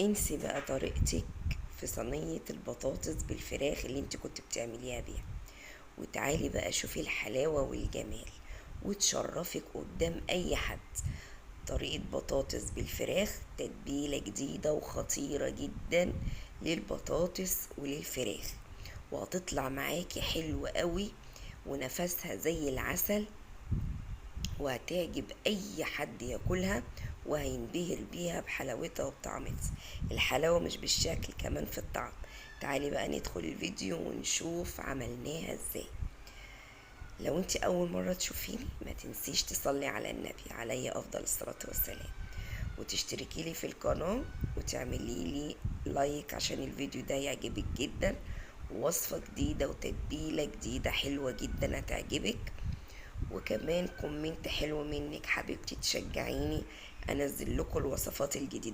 انسي بقى طريقتك في صينية البطاطس بالفراخ اللي انت كنت بتعمليها بيها، وتعالي بقى شوفي الحلاوة والجمال وتشرفك قدام اي حد. طريقة بطاطس بالفراخ، تتبيلة جديدة وخطيرة جدا للبطاطس وللفراخ، وهتطلع معاكي حلوة قوي ونفسها زي العسل، وهتعجب اي حد ياكلها وهينبهر بيها بحلاوتها وبطعمتها. الحلاوة مش بالشكل، كمان في الطعم. تعالي بقى ندخل الفيديو ونشوف عملناها ازاي. لو انت اول مرة تشوفيني ما تنسيش تصلي على النبي عليه افضل الصلاة والسلام، وتشتركي لي في القناة وتعملي لي لايك عشان الفيديو ده يعجبك جدا. وصفة جديدة وتتبيلة جديدة حلوة جدا هتعجبك، وكمان كومنت حلو منك حبيبتي تشجعيني انزل لكم الوصفات الجديدة.